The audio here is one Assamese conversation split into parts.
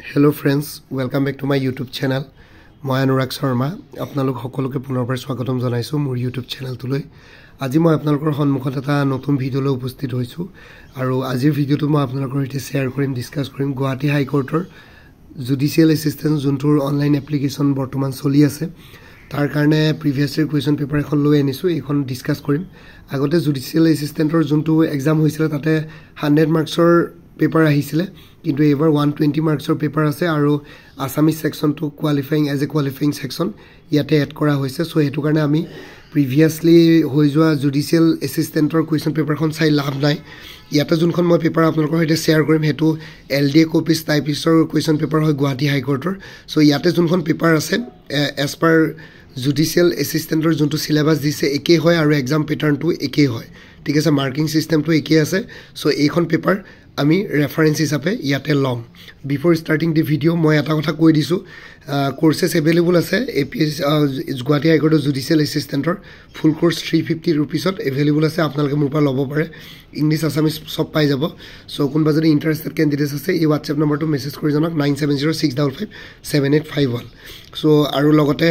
Hello friends, welcome back to my YouTube channel. মই অনুৰাগ শৰ্মা আপোনালোক সকলোকে পুনৰবাৰ স্বাগতম জনাইছো মোৰ YouTube চেনেলটোলৈ। আজি মই আপোনালোকৰ সন্মুখত এটা নতুন ভিডিঅলৈ উপস্থিত হৈছো আৰু আজিৰ ভিডিঅটো মই আপোনালোকৰ সৈতে শেয়াৰ কৰিম, ডিসকাস কৰিম গুৱাহাটী হাই কোৰ্টৰ জুডিশিয়াল এসিস্টেন্ট যোনটোৰ অনলাইন এপ্লিকেশন বৰ্তমান চলি আছে। তাৰ কাৰণে প্ৰিভিয়াস ইয়াৰ কোৱেশ্চন পেপাৰ এখন লৈ আনিছো, এইখন ডিসকাস কৰিম। আগতে জুডিশিয়াল এসিস্টেন্টৰ যোনটো এক্সাম হৈছিল তাতে 100 মাৰ্কছৰ পেপাৰ আহিছিলে, কিন্তু এবাৰ 120 মাৰ্কছৰ পেপাৰ আছে আৰু আসামিজ সেকশনটো qualifying as a qualifying section ইয়াতে এড কৰা হৈছে। সো হেতু কাৰণে আমি প্ৰিভিয়াসলি হৈ যোৱা জুডিশিয়াল এসিস্টেন্টৰ কোৱেশ্চন পেপাৰখন চাই লাভ নাই। ইয়াতে যোনখন মই পেপাৰ আপোনালোকৰ সৈতে শেয়াৰ কৰিম হেতু এলডিএ কপিস টাইপিছৰ কোৱেশ্চন পেপাৰ হয় গুৱাহাটী হাই কোৰ্টৰ। সো ইয়াতে যোনখন পেপাৰ আছে এজ পাৰ জুডিশিয়াল এসিস্টেন্টৰ যোনটো সিলেবাস দিছে একেই হয় আৰু এক্সাম প্যাটাৰ্নটো একেই হয়, ঠিক আছে। মাৰ্কিং সিস্টেমটো একেই আছে। সো এইখন পেপাৰ আমি ৰেফাৰেন্স হিচাপে ইয়াতে লম। বিফোৰ স্টাৰ্টিং দি ভিডিঅ মই এটা কথা কৈ দিছো, কোৰ্সেস এভেইলেবল আছে এপিএস গুৱাহাটী হাই কোৰ্টৰ জুডিশিয়াল এসিস্টেন্টৰ ফুল কোৰ্স 350 रुपीसত এভেইলেবল আছে, আপোনালোকে মোৰ পৰা ল'ব পাৰে। ইংলিশ আসামিজ সব পাই যাব। সো কোনবা যদি ইন্টাৰেস্টেড ক্যান্ডিডেটস আছে এই WhatsApp নম্বৰটো মেসেজ কৰি জনক 9706557851। সো আৰু লগতে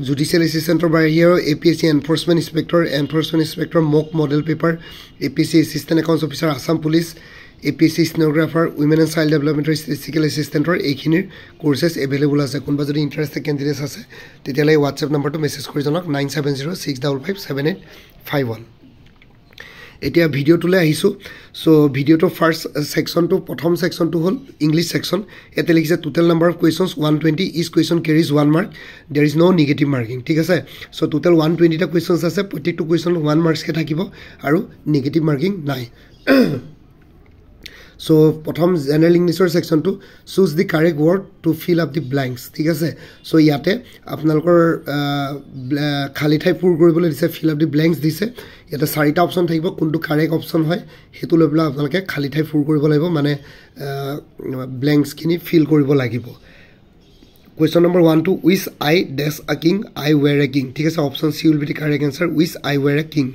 জুডিশিয়াল এসিস্টেন্টৰ বাহিৰেও APSC enforcement inspector mock model paper, APSC assistant accounts officer Assam police, APSC stenographer, women and child ডেভেলপমেণ্টৰ ষ্টেটিষ্টিকেল এসিস্টেন্টৰ এইখিনিৰ কোৰ্সেস এভেইলেবল আছে। কোনবা যদি ইন্টাৰেস্টেড ক্যান্ডিডেটস আছে তেতিয়ালে WhatsApp নম্বৰটো মেসেজ কৰি জনক 9706557851। এতিয়া ভিডিঅ'টোলৈ আহিছো। সো ভিডিঅ'টো ফাৰ্স্ট সেকশনটো প্ৰথম সেকশনটো হ'ল ইংলিশ সেকশন। এতে লিখিছে total number of questions 120, each question carries 1 mark, there is no negative marking, ঠিক আছে। সো টোটাল 120টা কোৱেশ্চনস আছে, প্ৰত্যেকটো কোৱেশ্চন 1 মাৰ্কস কে থাকিব আৰু নেগেটিভ মাৰ্কিং নাই। সো প্ৰথম জেনাৰেল ইংলিছৰ সেকশনটো choose the correct word to fill up the blanks, ঠিক আছে। সো ইয়াতে আপোনালোকৰ খালি ঠাই পূৰ কৰিবলৈ দিছে, ফিল আপ দি ব্ল্যাঙ্কস দিছে। ইয়াতে 4টা অপশন থাকিব, কোনটো কাৰেক্ট অপশন হয় হেতু লৈ পেলাই আপোনালোকে খালি ঠাই পূৰ কৰিব লাগিব, মানে ব্ল্যাঙ্কস খিনি ফিল কৰিব লাগিব। Question number 1 to which I dash a king, I wear a king, ঠিক আছে। Option C will be the correct answer, which I wear a king.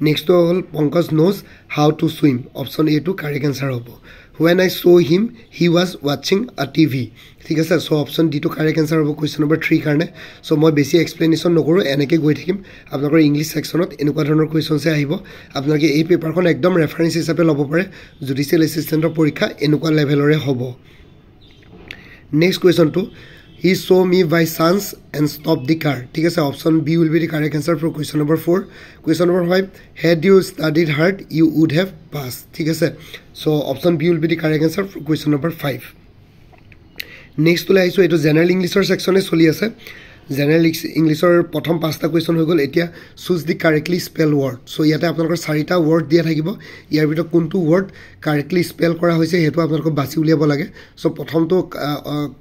Next to all, Pankaj knows how to swim. Option A to correct answer hobo. When I saw him, he was watching a TV. ঠিক আছে। সো অপশন ডি টু কারেক্ট আনসার হ'ব কোৱেশ্চন নম্বৰ 3 কাৰণে। সো মই বেছি এক্সপ্লেনেশন নকৰো, এনেকে গৈ থাকিম। আপোনালোকৰ ইংলিশ সেকশনত এনেকুৱা ধৰণৰ কোৱেশ্চনছে আহিব। আপোনালোকে এই পেপাৰখন একদম ৰেফাৰেন্স হিচাপে ল'ব পাৰে। জুডিশিয়াল এসিস্টেন্টৰ পৰীক্ষা এনেকুৱা লেভেলৰে হ'ব। নেক্সট কোৱেশ্চনটো he saw me by chance and stopped the car, ঠিক আছে। Option B will be the correct answer for question number 4. Question number 5, had you studied hard you would have passed, ঠিক আছে। so option b will be the correct answer for question number 5. next to লাইছো এটো জেনারেল ইংলিশৰ সেকশনে চলি আছে। জেনাৰেল ইংলিশৰ প্ৰথম 5টা কোৱেশ্চন হৈ গল। এতিয়া choose the correctly spell word. So ইয়াতে আপোনালোকৰ 4টা ওয়াৰ্ড দিয়া থাকিব, ইয়াৰ ভিতৰত কোনটো ওয়াৰ্ড কাৰেক্টলি স্পেল কৰা হৈছে হেতু আপোনালোকক বাছি উলিয়াব লাগে। সো প্ৰথমটো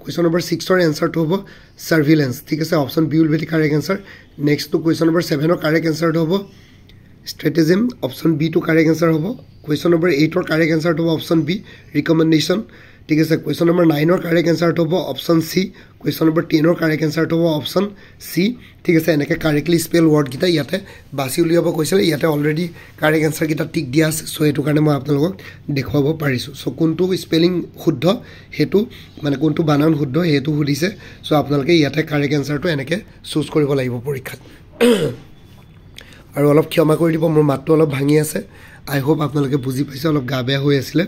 কোৱেশ্চন নম্বৰ 6ৰ এনসাৰটো হ'ব সাৰ্ভিলেন্স, ঠিক আছে। Option B will be the correct answer. Next to question number 7ৰ কাৰেক্ট এনসাৰটো হ'ব stratagem, option B to correct answer হ'ব। কোৱেশ্চন নম্বৰ 8ৰ কাৰেক্ট এনসাৰটো হ'ব অপশন বি ৰিকমেন্ডেশন, ঠিক আছে। কোৱেশ্চন নম্বৰ 9ৰ কাৰেক্ট এনসাৰটো হ'ব অপশন সি। কোৱেশ্চন নম্বৰ 10ৰ কাৰেক্ট এনসাৰটো হ'ব অপশন সি, ঠিক আছে। এনেকে কাৰেক্টলি স্পেল ওয়াৰ্ড গিটা ইয়াতে বাছি উলিয়াব কৈছিল। ইয়াতে অলৰেডি কাৰেক্ট এনসাৰ গিটা টিক দিয়া আছে, সো এটো কাৰণে মই আপোনালোকক দেখুৱাব পাৰিছো। সো কোনটো স্পেলিং শুদ্ধ হেতু মানে কোনটো বানান শুদ্ধ হেতু সুধিছে। সো আপোনালোকে ইয়াতে কাৰেক্ট এনসাৰটো এনেকে চুজ কৰিব লাগিব পৰীক্ষাত। আৰু অলপ ক্ষমা কৰি দিব, মোৰ মাতটো অলপ ভাঙি আছে। আই হোপ আপোনালোকে বুজি পাইছে, অলপ গা বেয়া হৈ আছিল।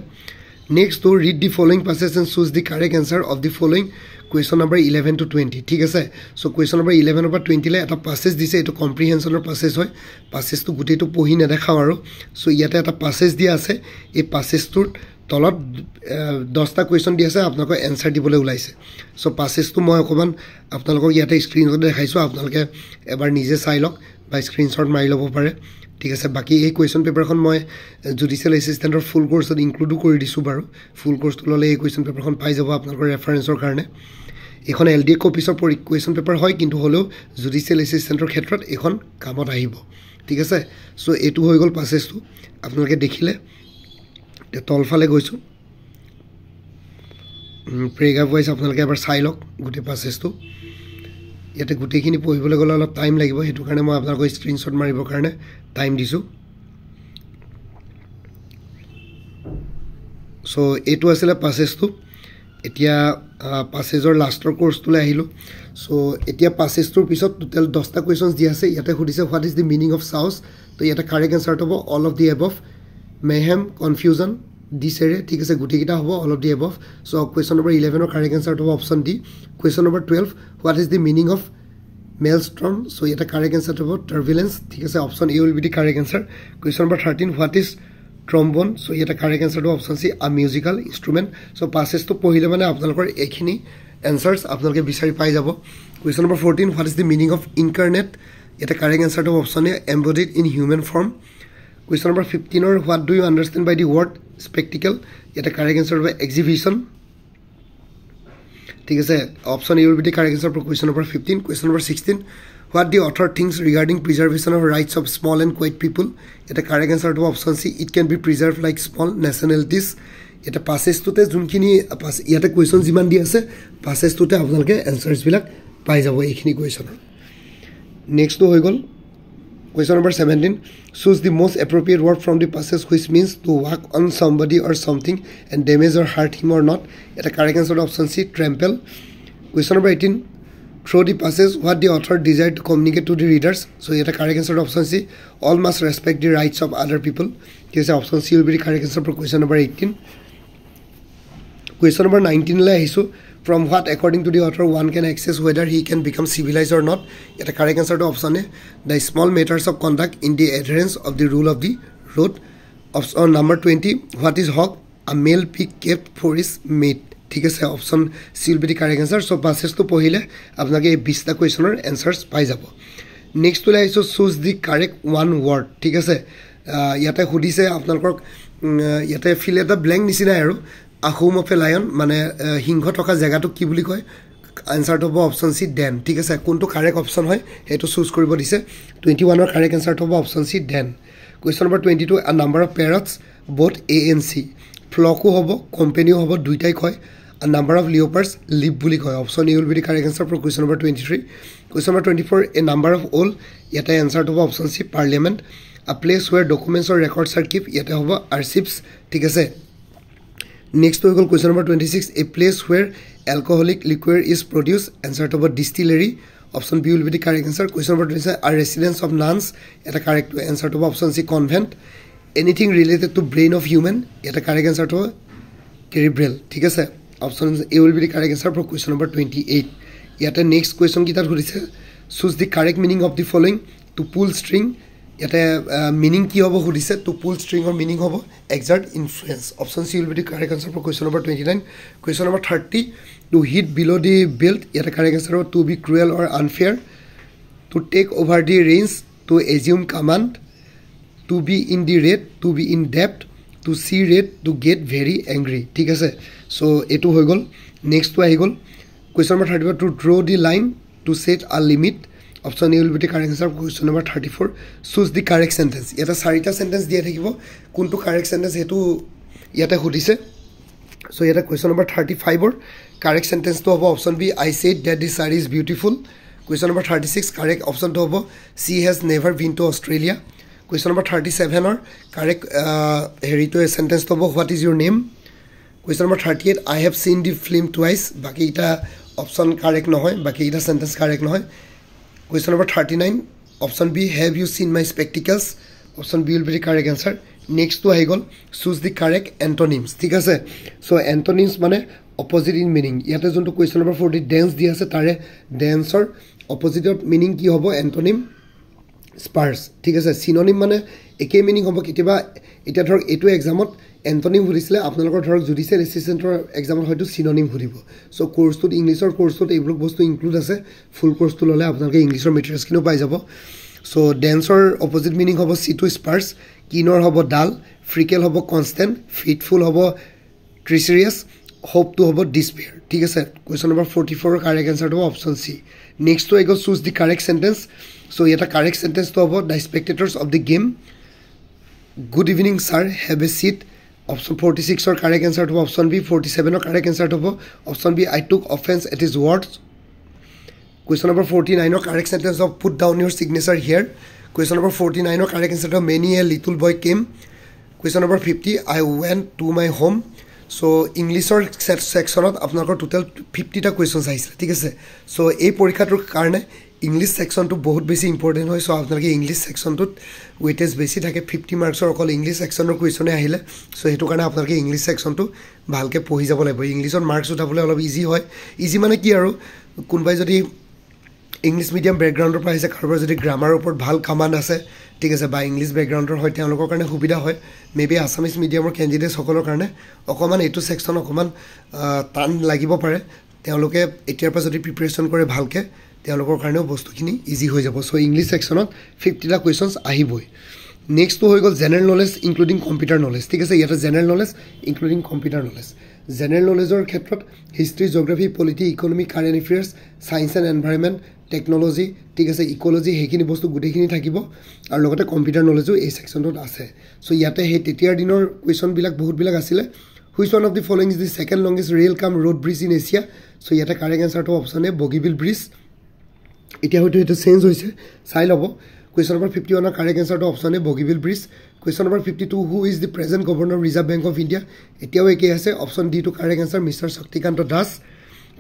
Next to read the following passages and choose the correct answer of the following question number 11 to 20, ঠিক আছে। সো question number 11 পৰা 20 লে এটা পাসেজ দিছে, এটো কম্প্ৰিহেনশনৰ পাসেজ হয়। পাসেজটো গুটেটো পঢ়ি নেদেখাও আৰু। সো ইয়াতে এটা পাসেজ দিয়া আছে, এই পাসেজটোৰ তলত 10টা কোৱেশ্চন দি আছে, আপোনালোকে এনসাৰ দিবলৈ ওলাইছে। সো পাসেজটো মই অকমান আপোনালোকক ইয়াতে স্ক্ৰিনত দেখাইছো, আপোনালোকে এবাৰ নিজে চাই লওক বা স্ক্ৰিনশ্বট মাৰি ল'ব পাৰে, ঠিক আছে। বাকি এই কোৱেশ্চন পেপাৰখন মই জুডিশিয়াল এসিস্টেন্টৰ ফুল কোৰ্সত ইনক্লুড কৰি দিছো বাৰু। ফুল কোৰ্সটো ললে এই কোৱেশ্চন পেপাৰখন পাই যাব আপোনালোকৰ ৰেফাৰেন্সৰ কাৰণে। এখন এলডিএ কপিসৰ কোৱেশ্চন পেপাৰ হয়, কিন্তু হলেও জুডিশিয়াল এসিস্টেন্টৰ ক্ষেত্ৰত এখন কামত আহিব, ঠিক আছে। সো এটো হৈ গল পাসেজটো আপোনালোকে দেখিলে। তলফালে গৈছো, প্ৰেগাপ ওয়াইজ আপোনালোকে এবাৰ চাই লওক গুটে পাসেজটো। ইয়াতে গুটেখিনি পঢ়িবলৈ গলে অলপ টাইম লাগিব, হেতু কাৰণে মই আপোনালোকক স্ক্ৰিনশ্বট মাৰিবৰ কাৰণে টাইম দিছো। সো এটো আছিল পাসেজটো। এতিয়া পাছেজৰ লাষ্টৰ কোৰ্সটোলৈ আহিলোঁ সো এতিয়া পাছেজটোৰ পিছত টোটাল 10টা কোৱেশ্চনছ দি আছে ইয়াতে সুধিছে what is the meaning of chaos তো ইয়াতে কাৰেক্ট এনসাৰটো হ'ব all of the above mayhem confusion disarray ঠিক আছে গুটিকিটা হ'ব all of the above so question number 11 ৰ কাৰেক্ট এনসাৰটো হ'ব option D question number 12 what is the meaning of maelstrom so ইয়াতে কাৰেক্ট এনসাৰটো হ'ব টাৰ্বুলেন্স ঠিক আছে option A will be the correct answer question number 13 what is ট্ৰম্বন so ইয়াতে কাৰেক্ট এনসাৰটো option C a musical ইনস্ট্ৰুমেন্ট so পাছেজটো পঢ়িলে মানে আপোনালোকৰ এইখিনি এনসাৰ্স আপোনালোকে বিচাৰি পাই যাব question number 14 what is the meaning of incarnate ইয়াতে কাৰেক্ট এনসাৰটো option A embodied in human form question number 15 ৰ what do you understand by the word spectacle ইয়াতে কাৰেক্ট এনসাৰ হ'ব এক্সিবিশন ঠিক আছে option A will be the correct answer for question number 15 question number 16 what the author thinks regarding preservation of rights of small and quiet people eta correct answer to option c it can be preserved like small nationalities eta passes to te junkhini yata question jiman di ase passes to te apnalke answers bilak pai jabo ekhini question next to hoy gol question number 17 choose the most appropriate word from the passage which means to walk on somebody or something and damage or hurt him or not eta correct answer to option c trample question number 18 through the passage what the author desired to communicate to the readers so here correct answer option c all must respect the rights of other people this is option c will be the correct answer for question number 18 question number 19 la isu from what according to the author one can access whether he can become civilized or not here correct answer to option a the small matters of conduct in the adherence of the rule of the road option number 20 what is hawk a male pig kept for his mate ঠিক আছে option C will be the correct answer so passage তো পঢ়িলে আপোনাকে 20টা কোৱেশ্চনৰ এনসাৰস পাই যাব নেক্সট টু লাইছো choose the correct one word ঠিক আছে ইয়াতে সুধিছে আপোনালোকক ইয়াতে ফিল এটা ব্ল্যাঙ্ক নিচিনা আৰু আহোম অফ এ লায়ন মানে হিংহ থকা জায়গাটো কি বুলি কয় আনসাৰটো হ'ব অপশন সি ডেন ঠিক আছে কোনটো কাৰেক্ট অপশন হয় হেতু চুজ কৰিব দিছে 21 ৰ কাৰেক্ট আনসাৰটো হ'ব option C then question number 22 a number of parrots both A and C ফ্লকো হ'ব কোম্পানীও হ'ব দুইটাই কয় a number of leopards live বুলি কয় option a will be the correct answer for question number 23 question number 24 a number of all yata answer to option c parliament a place where documents or records are kept yata hobo archives ঠিক আছে next we go question number 26 a place where alcoholic liquor is produced answer to distillery option b will be the correct answer question number 27 a residence of nuns yata correct answer to option c convent anything related to brain of human yata correct answer to cerebral ঠিক আছে option A will be the correct answer for question number 28 yata next question kitar horise choose the correct meaning of the following to pull string yata meaning ki hobo horise to pull string or meaning hobo exert influence option C will be the correct answer for question number 29 question number 30 to hit below the belt yata correct answer to be cruel or unfair to take over the reins to assume command to be in the red to be in debt to see red to get very angry ঠিক আছে সো এটো হৈ গল নেক্সট তো আহি গল question number 34 to draw the line to set a limit option A will be the correct answer question number 34 choose the correct sentence এটা চাৰিটা সেন্টেন্স দিয়া থাকিব কোনটো কাৰেক্ট সেন্টেন্স হেতু ইয়াতে সুধিছে সো এটা কোৱেশ্চন নম্বৰ 35 ৰ কারেক্ট সেন্টেন্স তো হ'ব option B I said that the saree is beautiful question number 36 correct option to হ'ব she has never been to Australia question number 37 or correct herito sentence to what is your name question number 38 I have seen the film twice baki eta option correct no hoy baki eta sentence correct no hoy question number 39 option B have you seen my spectacles option B will be the correct answer next to I gol choose the correct antonyms ঠিক আছে so antonyms মানে opposite in meaning ইয়াতে যোনটো question number 40 dance দি আছে তাৰে dance or opposite meaning কি হ'ব antonym sparse ঠিক আছে synonym মানে একে মিনিং হ'ব কিবা এটা ধৰক এটো এক্সামত এন্টোনিম ভৰিছিলে আপোনালোকৰ ধৰক জুডিশিয়াল এসিস্টেন্টৰ এক্সামত হয়তো synonym ভৰিব সো কোৰ্সটোত ইংলিশৰ কোৰ্সটোত এইবোৰ বস্তু ইনক্লুড আছে ফুল কোৰ্সটো ললে আপোনালোকে ইংলিশৰ মেটেৰিয়েলছ কিনো পাই যাব সো ডেন্সৰ অপোজিট মিনিং হ'ব সি টু স্পাৰ্স কিনৰ হ'ব ডাল ফ্ৰিকেল হ'ব কনস্ট্যান্ট ফিটফুল হ'ব ট্ৰিসিয়াস হোপ টু হ'ব ডিসপেয়াৰ ঠিক আছে কোৱেশ্চন নম্বৰ 44 ৰ কাৰেক্ট আনসাৰ হ'ব অপশন সি নেক্সট টু আইগো choose the correct sentence so এটা কাৰেক্ট সেন্টেন্স তো হ'ব the spectators of the game good evening sir have a seat option 46 or correct answer to option B 47 or correct answer to option B I took offense at his words question number 49 or correct sentence of put down your signature here question number 49 or correct answer to many a little boy came question number 50 I went to my home so ইংলিছৰ সেকশনত আপোনালোকৰ টোটাল 50টা কোৱেশ্চনছ আহিছিল ঠিক আছে সো এই পৰীক্ষাটোৰ কাৰণে ইংলিছ সেকশনটো বহুত বেছি ইম্পৰ্টেন্ট হয় সো আপোনালোকে ইংলিছ সেকশনটোত ওয়েটেজ বেছি থাকে 50 মাৰ্কছৰ অকল ইংলিছ সেকশনৰ কোৱেশ্চনে আহিলে সো হেতু কাৰণে আপোনালোকে ইংলিছ সেকশনটো ভালকে পঢ়ি যাব লাগিব ইংলিছৰ মাৰ্কছ উঠাবলৈ অলপ ইজি হয় ইজি মানে কি আৰু কোনবাই যদি ইংলিছ মিডিয়াম ব্যাকগ্ৰাউণ্ডৰ পৰা আহিছে কাৰোবাৰ যদি গ্ৰামাৰৰ ওপৰত ভাল কমান্ড আছে ঠিক আছে বা ইংলিছ ব্যাকগ্ৰাউণ্ডৰ হয় তেওঁলোকৰ কাৰণে সুবিধা হয় মেবি আসামিজ মিডিয়ামৰ ক্যান্ডিডেটছ সকলৰ কাৰণে অকমান এইটো সেকশন অকমান টান লাগিব পাৰে তেওঁলোকে এতিয়াৰ পৰা যদি প্ৰিপাৰেচন কৰে ভালকে তেওঁলোকৰ কাৰণেও বস্তুখিনি ইজি হৈ যাব সো ইংলিছ সেকশনত 50টা কোৱেশ্চনছ আহিবই নেক্সট হৈ গ'ল general knowledge including computer knowledge ঠিক আছে ইয়াতে general knowledge including computer knowledge general নলেজৰ ক্ষেত্ৰত history geography polity economy current affairs science and environment technology ঠিক আছে ইকোলজি হেখিনি বস্তু গুটেখিনি থাকিব আৰু লগতে কম্পিউটাৰ নলেজও এই সেকশনটোত আছে সো ইয়াতে হে তেতিয়াৰ দিনৰ কোৱেশ্চন বিলাক বহুত বিলাক আছিল Which one of the following is the second longest rail cum road bridge in Asia? So ইয়াতে কারেক্ট আনসারটো অপশন এ বগিবিল ব্রিজ এতিয়া হয়তো এটা চেঞ্জ হৈছে চাই লব কোয়েশ্চন নম্বৰ 51 ৰ কাৰেক্ট আনসাৰটো option A Bogibeel bridge question number 52 who is the present governor of Reserve Bank of India এতিয়াও একে আছে অপশন ডি টু correct answer mister Shaktikanta Das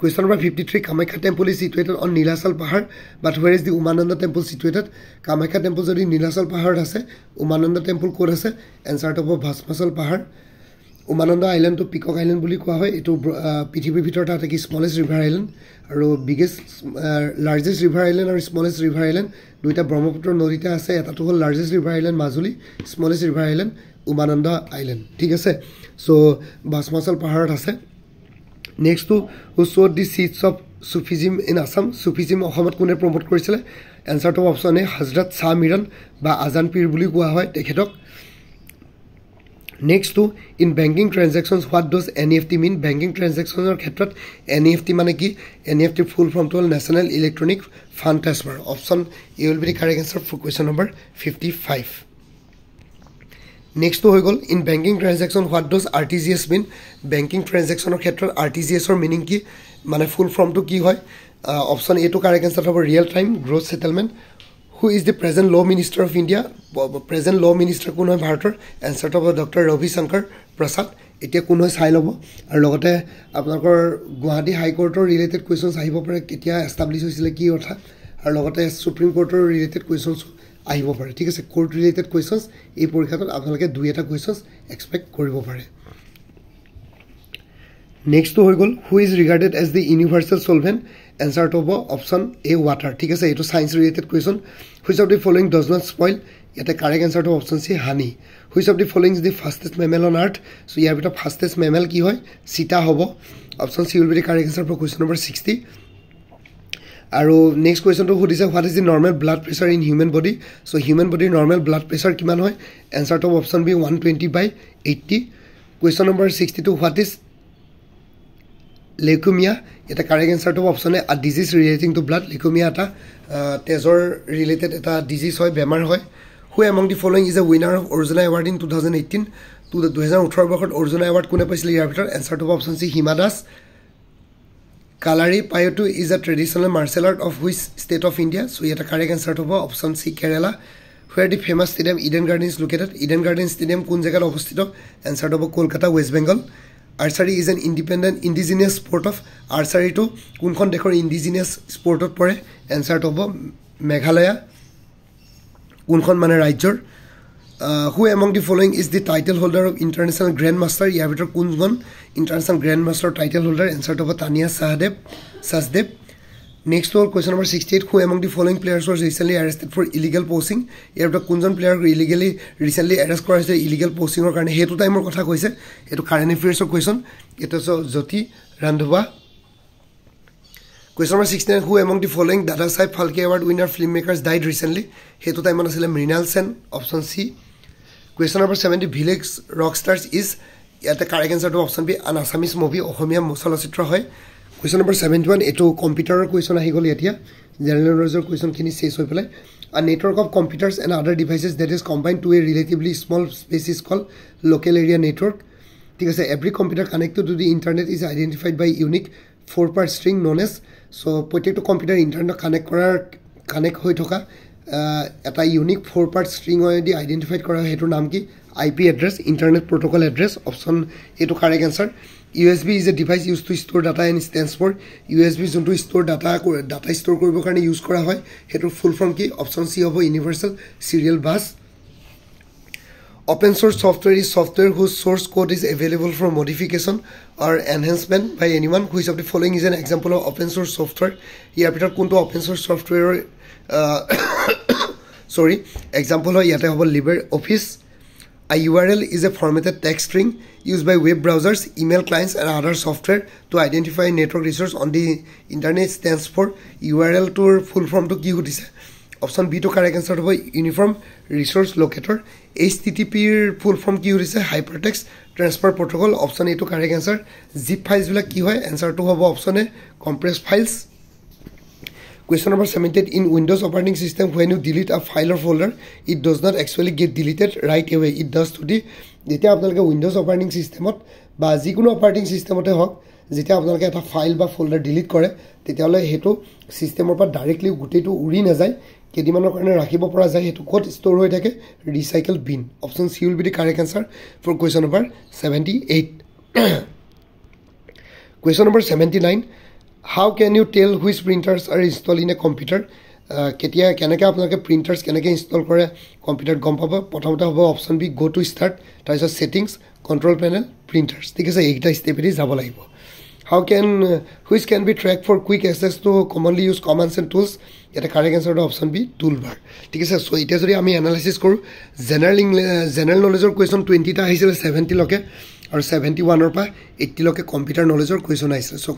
question number 53 Kamakhya temple is situated on Nilachal পাহাৰ but where is the Umananda temple situated Kamakhya temple যদি নীলাচল পাহাৰত আছে উমানন্দ টেম্পল ক'ত আছে আনসাৰটো হ'ব ভাস্মাচল পাহাৰ উমানন্দ আইল্যান্ড টু পিকক আইল্যান্ড বুলি কোৱা হয় এটো পৃথিৱীৰ ভিতৰত এটা কি স্মলেষ্ট ৰিভাৰ আইল্যান্ড আৰু বিগেষ্ট লাৰ্জেষ্ট ৰিভাৰ আইল্যান্ড আৰু স্মলেষ্ট ৰিভাৰ আইল্যান্ড দুইটা ব্ৰহ্মপুত্ৰ নদীতে আছে এটাটো হ'ল largest river island Majuli smallest river island Umananda island ঠিক আছে সো ভাস্মাচল পাহাৰত আছে নেক্সট টু who showed the seats of Sufism in Assam Sufism অসমত কোনে প্ৰমোট কৰিছিল আনসাৰটো অপশন এ হযৰত শাহ মিৰান বা আজান পীৰ বুলি কোৱা হয় তেখেতক Next to in banking transactions what does NEFT mean banking transactions or ক্ষেত্ৰত NEFT মানে কি NEFT full form to National Electronic Fund Transfer option A will be the correct answer for question number 55 next to হৈ গল in banking transaction what does RTGS mean banking transaction or ক্ষেত্ৰত RTGS or meaning কি মানে full form to কি হয় option A to correct answer for real time gross settlement Who is the present law minister of India? Present law minister কোন হয় ভাৰতৰ আনসাৰটো হ'ব ডক্টৰ ৰবি শংকৰ প্ৰসাদ এতিয়া কোন হয় চাই লব আৰু লগতে আপোনালোকৰ গুৱাহাটী হাই কোৰ্টৰ ৰিলেটেড কোৱেশ্চনছ আহিব পাৰে কেতিয়া এস্টাবলিশ হৈছিল কি কথা আৰু লগতে সুপ্ৰিম কোৰ্টৰ ৰিলেটেড কোৱেশ্চনছ আহিব পাৰে ঠিক আছে কোৰ্ট ৰিলেটেড কোৱেশ্চনছ এই পৰীক্ষাত আপোনালোকে দুই এটা কোৱেশ্চনছ এক্সপেক্ট কৰিব পাৰে নেক্সট হৈ গল who is regarded as the universal solvent Answer to option A water ঠিক আছে এটো science related question which of the following does not spoil এটা correct answer to option C honey which of the following is the fastest mammal on earth so ইয়াৰ ভিতৰত fastest mammal কি হয় চিতা হ'ব option C will be the correct answer for question number 60 আৰু নেক্সট কোয়েশ্চনটো সুধিছে what is the normal blood pressure in human body so human body normal blood pressure কিমান হয় answer to option B 120/80 question number 62 what is leukemia এটা correct answer to option A disease relating to blood leukemia এটা তেজৰ ৰিলেটেড এটা ডিজিজ হয় বেমাৰ হয় who among the following is a winner of Arjuna award in 2018 2018 বৰ্ষত অৰ্জুনা এৱাৰ্ড কোনে পাইছিল ইয়াৰ ভিতৰত answer to option C Hima Das Kalaripayattu is a traditional martial art of which state of India so এটা correct answer to option C Kerala where the famous stadium Eden Gardens located Eden Gardens stadium কোন জায়গাত অৱস্থিত answer to Kolkata West Bengal Archery is an independent indigenous sport of archery to কোনখন দেশৰ indigenous sportত পৰে answer to মেঘালয়া কোনখন মানে ৰাজ্যৰ who among the following is the title holder of international grandmaster ইয়াৰ ভিতৰ কোনজন international grandmaster title holder answer to Tania সাজদেব next to question number 68 who among the following players was recently arrested for illegal posing ইয়াৰ ভিতৰ কোনজন প্লেয়াৰ illegally recently arrest কৰা হৈছে illegal posing ৰ কাৰণে হেতু টাইমৰ কথা কৈছে এটো কাৰেন্ট এফেয়াৰ্সৰ কোৱেশ্চন এটো জ্যোতি Randhawa question number 69 who among the following Dada Saheb Phalke award winner filmmakers died recently hetu time asile Mrinal Sen option C question number 70 village rock stars is yate correct answer to option B an Assamese movie ohomia musalachitra hoy question number 71 eto computer question ahi gol etia general knowledge question kini ses hoi pelai a network of computers and other devices that is combined to a relatively small space is called local area network ঠিক আছে every computer connected to the internet is identified by unique 4-part string known as so প্ৰত্যেকটো কম্পিউটাৰ ইন্টাৰনেট কানেক্ট হৈ থকা এটা ইউনিক 4-part string হয় দি আইডেন্টিফাইড কৰা হেতুৰ নাম কি IP address, internet protocol address. Option A to correct answer. USB is a device used to store data and stands for USB to store data store koribo karone use kora hoy. Hetu full form ki? Option C hobo universal serial bus. Open source software is software whose source code is available for modification or enhancement by anyone. Which of the following is an example of open source software? Here pitar kunto open source software sorry, example hoy yate hobo LibreOffice. A URL is a formatted text string used by web browsers, email clients, and other software to identify network resource on the internet. Stands for URL to full form to ki hudise. Option B to correct answer hobo uniform resource locator. HTTP full form ki hudise hypertext transfer protocol. Option A to correct answer. Zip files bila ki hoy? Answer to hobo option A compressed files. Question number 17. In Windows operating system, when you delete a file or folder, it does not actually get deleted right away. It does to the jeta apnaloke Windows operating system ba jikono operating system ote hok jeta apnaloke eta file ba folder delete kore tetia hole hetu system or pa directly gutei tu uri na jay kedimanor karone rakhibo pora jay hetu kot store hoi thake recycle bin. Option C will be the correct answer for question number 78. Question number 79. How can you tell which printers are installed in a computer? Ketia kenake apnaloke printers kenake install kore computer gom pabo. Prothomota hobo option B go to start tarisa settings control panel printers. Thik ase ekta step eri jabo lagibo. How can which can be tracked for quick access to commonly used commands and tools? Eta correct answer to option B toolbar. Thik ase so eta jodi ami analysis koru general knowledge or question 20 ta ahisile 70 loke or 71 or pa 80 loke computer knowledge or question aisile. So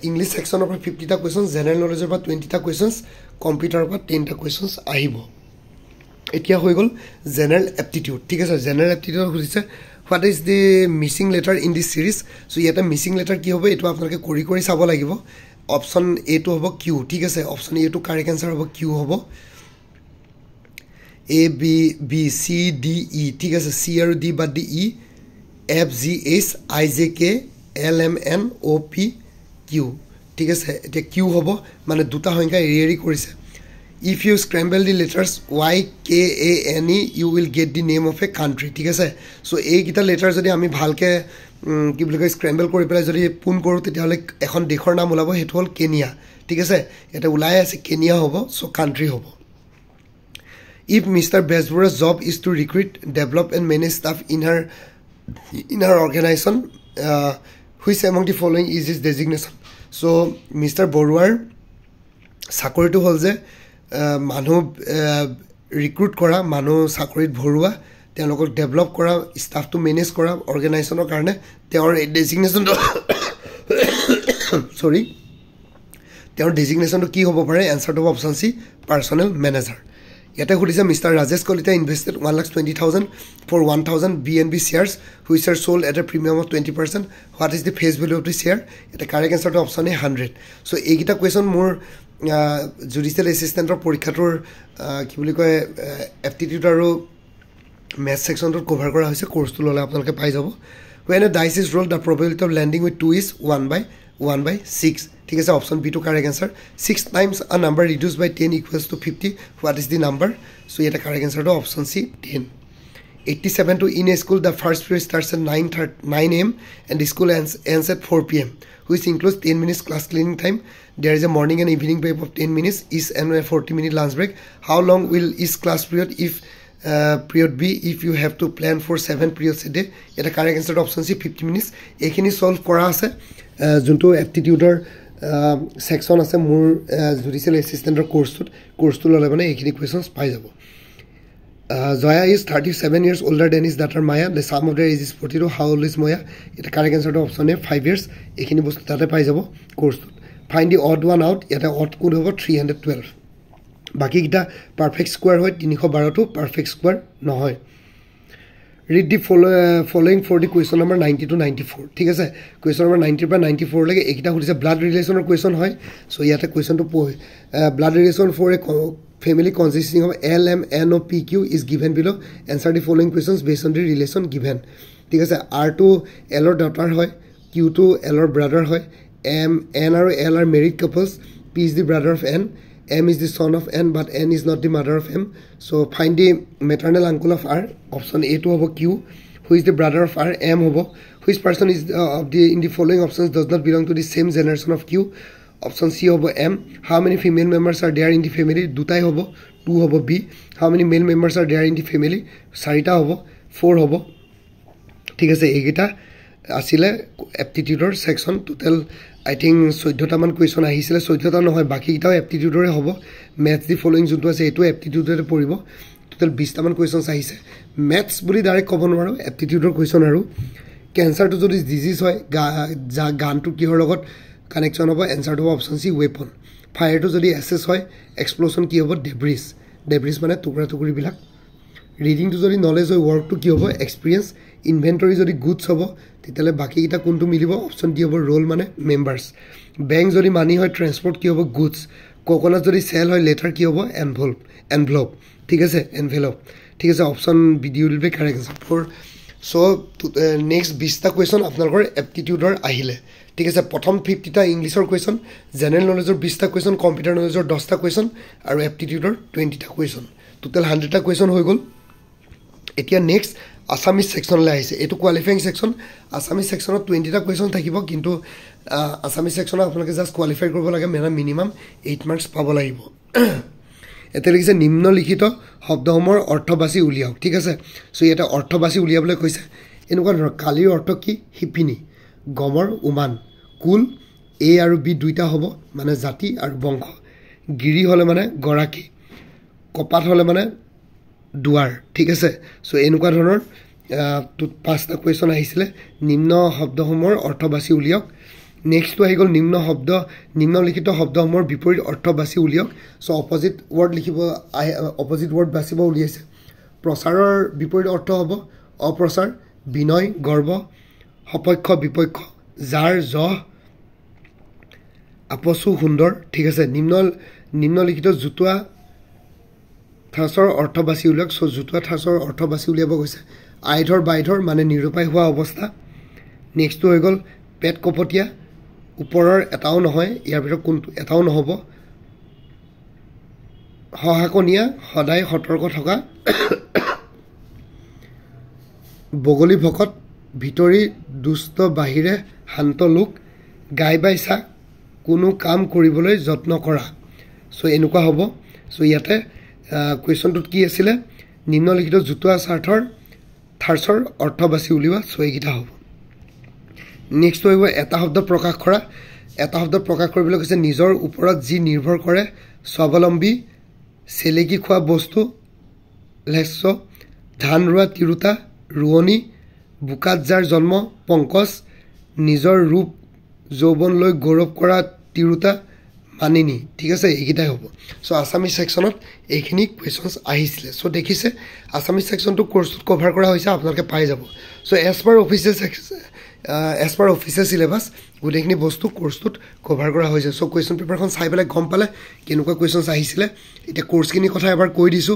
English section of 50 ta questions, general knowledge of 20 ta questions, computer of 10 ta questions ahibo. Etia hoi gol general aptitude. Thik ase general aptitude hudise what is the missing letter in this series? So yeta missing letter ki hobo etu apnaloke kori sabo lagibo. Option A to hobo Q. Thik ase option A to correct answer hobo Q hobo. A B B C D E. Thik ase C aru D but D E F G H I J K L M N O P Q. Thik ase eta Q hobo mane duta সংখ্যা eri korise. If you scramble the letters Y K A N E, you will get the name of a country. Thik ase so ei kita letter jodi ami bhalke ki boli scramble kori pela jodi pun koru tetia hole ekhon dekhor naam ulabo hetu hol Kenya. Thik ase eta ulai ase Kenya hobo so country hobo. If Mr. Besbura's job is to recruit, develop and manage staff in her organization, which among the following is his designation? So Mr. Boruar sakori to hol je manu recruit kora manu sakorit bhorua telokok develop kora staff to manage kora organization or karone their designation sorry their designation to ki hobo pare answer to option C personnel manager. Yata hudise Mr. Rajesh Kolita invested 1,20,000 for 1,000 BNB shares which are sold at a premium of 20%. What is the face value of the share? Yata correct answer to option A 100. So ekita question more judicial assistant or porikhator ki boli koy aptitude aru math section to cover kora hoise course to lole apnaloke pai jabo. When a dice is rolled, the probability of landing with 2 is 1/6. Thik ase option B to correct answer. 6 times a number reduced by 10 equals to 50. What is the number? So yeta correct answer to option C 10. 87 to in a school the first period starts at 9 a.m. and the school ends at 4 p.m. which includes 10 minutes class cleaning time. There is a morning and evening break of 10 minutes each and a 40-minute lunch break. How long will each class period if period B if you have to plan for 7 periods a day? Yeta correct answer to option C 50 minutes. Ekhini solve kora ase junto aptitude or section ase mur judicial assistant or course to lole mane ekhini questions pai jabo. Zoya is 37 years older than his daughter Maya. The sum of their age is 42. How old is Maya? Eta correct answer to option A 5 years. Ekhini bostu tate pai jabo course. Find the odd one out. Eta odd code hobo 312. Baki kita perfect square hoy 312 to perfect square nohoy. Read the following for the question number 90 to 94. Thik ase question number 90 pa 94 lage ekita hudise blood relation or question hoy. So yata question to blood relation for a family consisting of L M N O P Q is given below. Answer the following questions based on the relation given. Thik ase R to L or daughter hoy, Q to L or brother hoy, M N or L are married couples, P is the brother of N, M is the son of N, but N is not the mother of M. So find the maternal uncle of R. Option A to hobo Q. Who is the brother of R? M hobo. Which person is in the following options does not belong to the same generation of Q? Option C hobo M. How many female members are there in the family? Dutai hobo. 2 hobo B. How many male members are there in the family? Sarita hobo. 4 hobo. ঠিক আছে এইগিটা আসিলে এপটিটিউডৰ সেকশন টোটাল আই থিংক 14টা মান কোৱেশ্চন আহিছিলে 14টা নহয় বাকিটাও এপটিটিউডৰে হ'ব ম্যাথছ দি ফলোইং যোনটো আছে এটো এপটিটিউডৰে পৰিব টোটাল 20টা মান কোৱেশ্চন আহিছে ম্যাথছ বুলি ডাইৰেক্ট ক'ব নোৱাৰো এপটিটিউডৰ কোৱেশ্চন আৰু ক্যান্সাৰটো যদি ডিজিজ হয় গানটো কিহৰ লগত কানেকচন হ'ব এনসাৰটো অপচন সি ওয়েপন ফায়াৰটো যদি এসএস হয় এক্সপ্লোশন কি হ'ব ডেব্ৰিজ মানে টুকুৰা টুকুৰি বিলাক ৰিডিংটো যদি নলেজ হয় ওয়াৰ্কটো কি হ'ব এক্সপেৰিয়েন্স ইনভেন্টৰী যদি গুডছ হ'ব তেতিয়ালে বাকি কিটা কোনটো মিলিব অপচন ডি হ'ব ৰোল মানে মেম্বাৰ্স বেংক যদি মানি হয় ট্ৰান্সপোৰ্ট কি হ'ব গুডছ কোকোনাট যদি সেল হয় লেটাৰ কি হ'ব এনভেলপ ঠিক আছে এনভেলপ ঠিক আছে option B D will be correct answer for so next 20টা কোৱেশ্চন আপোনালোকৰ এপটিটিউডৰ আহিলে ঠিক আছে প্ৰথম 50টা ইংলিছৰ কোৱেশ্চন জেনাৰেল নলেজৰ 20টা কোৱেশ্চন কম্পিউটাৰ নলেজৰ 10টা কোৱেশ্চন আৰু এপটিটিউডৰ 20টা কোৱেশ্চন টোটাল 100টা কোৱেশ্চন হৈ গ'ল এতিয়া নেক্সট আসামিজ সেকশনলৈ আহিছে এটো কোৱালিফাইং সেকশন আসামিজ সেকশনত 20টা কোৱেশ্চন থাকিব কিন্তু আসামিজ সেকশনত আপোনালোকে জাস্ট কোৱালিফাই কৰিব লাগে মিনিমাম 8 মাৰ্কস পাব লাগিব এতে লিখিছে নিম্নলিখিত শব্দসমূহৰ অৰ্থবাচী উলিয়াওক ঠিক আছে সো এটা অৰ্থবাচী উলিয়াবলৈ কৈছে এনেকুৱা ধৰ কালিৰ অৰ্থ কি হিপিনি গমৰ উমান কুল এ আৰু বি দুইটা হ'ব মানে জাতি আৰু বংশ গিৰি হলে মানে গৰাকী কপাত হলে মানে দুৱাৰ ঠিক আছে সো এনেকুৱা ধৰণৰ পাঁচটা কোৱেশ্চন আহিছিলে নিম্ন শব্দসমূহৰ অৰ্থবাচী উলিয়াওক নেক্সট আহি গ'ল নিম্নলিখিত শব্দসমূহৰ বিপৰীত অৰ্থবাচী উলিয়াওক সো অপজিট ওয়াৰ্ড লিখিব অপজিট ওয়াৰ্ড বাছিব উলিয়াইছে প্ৰচাৰৰ বিপৰীত অৰ্থ হ'ব অপ্ৰচাৰ বিনয় গৰ্ব সপক্ষ বিপক্ষ যাৰ জহ আপসু সুন্দৰ ঠিক আছে নিম্নলিখিত জুতুৱা ঠাসৰ অৰ্থবাচী উলিয়াওক সো জুতুৱা ঠাসৰ অৰ্থবাচী উলিয়াব গৈছে আইধৰ বাইধৰ মানে নিৰূপায় হোৱা অৱস্থা নেক্সট হৈ গ'ল পেট কপটিয়া ওপৰৰ এটাও নহয় ইয়াৰ ভিতৰত কোনটো এটাও নহব হহাকনিয়া সদায় সতৰ্ক থকা বগলী ভকত ভিতৰি দুষ্ট বাহিৰে শান্ত লোক গাই বাইছা কোনো কাম কৰিবলৈ যত্ন কৰা সো এনেকুৱা হ'ব সো ইয়াতে কোৱেশ্চনটোত কি আছিল নিম্নলিখিত জুতুৱা ঠাসৰ অৰ্থবাচী উলিওৱা সো এইগিটা হ'ব নেক্সট হইব এটা শব্দ প্ৰকাশ কৰা এটা শব্দ প্ৰকাশ কৰিবলৈ কৈছে নিজৰ ওপৰত যি নিৰ্ভৰ কৰে স্বাৱলম্বী সেলেকি খোৱা বস্তু লেছ ধান ৰুৱা তিৰুতা ৰুৱনি বুকাত যাৰ জন্ম পংকজ নিজৰ ৰূপ যৌৱন লৈ গৌৰৱ কৰা তিৰুতা মানিনি ঠিক আছে এইগিটাই হ'ব সো আসামিজ সেকশনত এইখিনি কোৱেশ্চনস আহিছিলে সো দেখিছে আসামিজ সেকশনটো কোৰ্সত কভাৰ কৰা হৈছে আপোনালোকে পাই যাব so as per official syllabus গোটেইখিনি বস্তু কোৰ্সটোত কভাৰ কৰা হৈছে সো কোৱেশ্চন পেপাৰখন চাই পেলাই গম পালে কেনেকুৱা কোৱেশ্চনস আহিছিলে এটা কোৰ্সখিনি কথা এবাৰ কৈ দিছো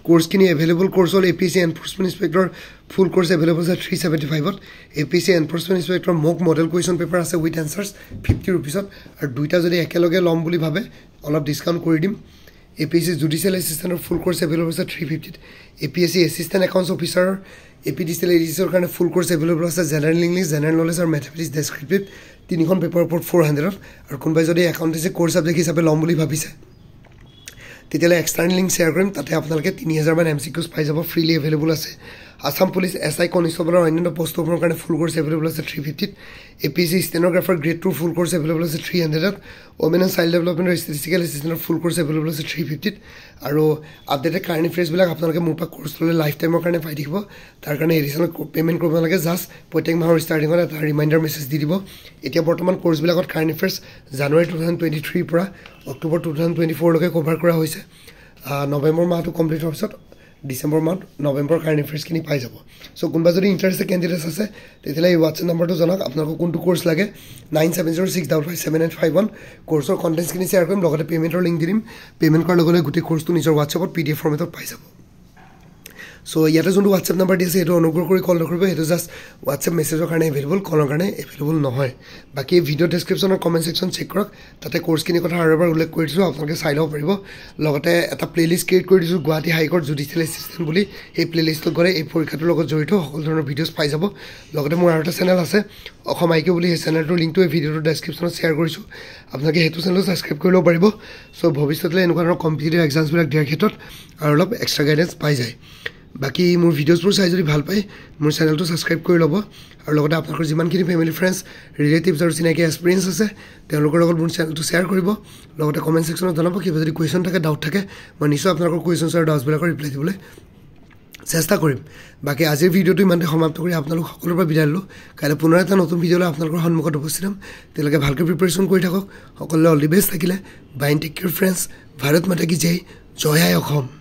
কোৰ্সখিনি এভেইলেবল কোৰ্স হল এপিএসসি এনফোৰ্সমেন্ট ইন্সপেক্টৰ ফুল কোৰ্স এভেইলেবল আছে 375 ত APS-C enforcement inspector mock model question paper আছে উইথ আনসাৰ্স 50 रुपीसত আৰু দুইটা যদি একেলগে লম বুলি ভাবে অলপ ডিসকাউন্ট কৰি দিম এপিএসসি জুডিশিয়াল এসিস্ট্যান্টৰ ফুল কোৰ্স এভেইলেবল আছে 350 ত APSC assistant accounts officer APDCL এডিসৰ কাৰণে ফুল কোৰ্স এভেইলেবল আছে জেনাৰেল ইংলিশ জেনাৰেল নলেজ আৰু ম্যাথমেটিক্স ডেসক্ৰিপটিভ তিনিখন পেপাৰৰ ওপৰত 400 আৰু কোনবাই যদি একাউন্টেন্সি কোৰ্স সাবজেক্ট হিচাপে লম বুলি ভাবিছে তেতিয়ালে এক্সটাৰ্নেল লিংক শেয়াৰ কৰিম তাতে আপোনালোকে 3000 মান এমসিকিউজ পাই যাব ফ্ৰীলি এভেইলেবল আছে আসাম পুলিচ এসআই কনষ্টেবলৰ অন্যান্য পোষ্টৰ কাৰণে ফুল কোৰ্স এভেইলেবল আছে 350 ত এপিএসসি স্টেনোগ্ৰাফাৰ গ্ৰেড 2 ফুল কোৰ্স এভেইলেবল আছে 300 ত ওমেন এণ্ড চাইল্ড ডেভেলপমেন্ট আৰু ষ্টেটিষ্টিকেল এসিস্ট্যান্টৰ ফুল কোৰ্স এভেইলেবল আছে 350 ত আৰু আপডেটেড কাৰেণ্ট এফেয়াৰ্স বিলাক আপোনালোকে মোৰ পৰা কোৰ্স ললে লাইফ টাইমৰ কাৰণে পাই থাকিব তাৰ কাৰণে এডিশনাল পেমেন্ট কৰিব লাগে জাস্ট প্ৰত্যেক মাহৰ ষ্টাৰ্টিংত এটা ৰিমাইন্ডাৰ মেছেজ দি দিব এতিয়া বৰ্তমান কোৰ্স বিলাকত কাৰেণ্ট এফেয়াৰ্স জানুৱাৰী 2023 পৰা অক্টোবৰ 2024 লৈকে কভাৰ কৰা হৈছে নৱেম্বৰ মাহটো কমপ্লিট হোৱাৰ পিছত ডিসেম্বৰ মাহ নৱেম্বৰ কাৰেণ্ট এফেয়াৰ্স খিনি পাই যাব সো কোনবা যদি ইন্টাৰেস্টেড ক্যান্ডিডেটস আছে তেতিয়ালে এই WhatsApp নম্বৰটো জনাওক আপোনাক কোনটো কোৰ্স লাগে 9706557851 কোৰ্সৰ কন্টেন্টস খিনি শেয়াৰ কৰিম লগতে পেমেন্টৰ লিংক দিম পেমেন্ট কৰাৰ লগে লগে গোটেই কোৰ্সটো নিজৰ WhatsAppত PDF ফৰ্মেটত পাই যাব সো ইয়াতে যোনটো হোৱাটছএপ নাম্বাৰ দি আছে সেইটো অনুগ্ৰহ কৰি কল নকৰিব সেইটো জাষ্ট হোৱাটছএপ মেছেজৰ কাৰণে এভেইলেবল কলৰ কাৰণে এভেইলেবল নহয় বাকী ভিডিঅ' ডেছক্ৰিপশ্যনৰ কমেণ্ট ছেকশ্যন চেক কৰক তাতে কোৰ্চখিনিৰ কথা আৰু এবাৰ উল্লেখ কৰি দিছোঁ আপোনালোকে চাই ল'ব পাৰিব লগতে এটা প্লে'লিষ্ট ক্ৰিয়েট কৰি দিছোঁ গুৱাহাটী হাইকোৰ্ট জুডিচিয়েল এছিষ্টেণ্ট বুলি সেই প্লে'লিষ্টত গ'লে এই পৰীক্ষাটোৰ লগত জড়িত সকলো ধৰণৰ ভিডিঅ'জ পাই যাব লগতে মোৰ আৰু এটা চেনেল আছে অসম আইকিউ বুলি সেই চেনেলটোৰ লিংকটো এই ভিডিঅ'টোৰ ডেছক্ৰিপশ্যনত শ্বেয়াৰ কৰিছোঁ আপোনালোকে সেইটো চেনেলটো ছাবস্ক্ৰাইব কৰি ল'ব পাৰিব চ' ভৱিষ্যতলৈ এনেকুৱা ধৰণৰ কম্পিটিটিভ এক্সামছবিলাক দিয়াৰ ক্ষেত্ৰত আৰু অলপ এক্সট্ৰা গাইডেঞ্চ পাই যায় বাকী মোৰ ভিডিঅ'জবোৰ চাই যদি ভাল পায় মোৰ চেনেলটো ছাবস্ক্ৰাইব কৰি ল'ব আৰু লগতে আপোনালোকৰ যিমানখিনি ফেমিলি ফ্ৰেণ্ডছ ৰিলেটিভছ আৰু চিনাকি এক্সপিৰিয়েঞ্চ আছে তেওঁলোকৰ লগত মোৰ চেনেলটো শ্বেয়াৰ কৰিব লগতে কমেণ্ট ছেকশ্যনত জনাব কিবা যদি কুৱেশ্যন থাকে ডাউট থাকে মই নিশ্চয় আপোনালোকৰ কুৱেশ্যনছ আৰু ডাউটছবিলাকৰ ৰিপ্লাই দিবলৈ চেষ্টা কৰিম বাকী আজিৰ ভিডিঅ'টো ইমানতে সমাপ্ত কৰি আপোনালোক সকলোৰে পৰা বিদায় ল'লোঁ কাইলৈ পুনৰ এটা নতুন ভিডিঅ' লৈ আপোনালোকৰ সন্মুখত উপস্থিত হ'ম তেওঁলোকে ভালকৈ প্ৰিপেৰেশ্যন কৰি থাকক সকলোৱে অল দি বেষ্ট থাকিলে bye take care friends Bharat মাতা কি জয় জয় আই অসম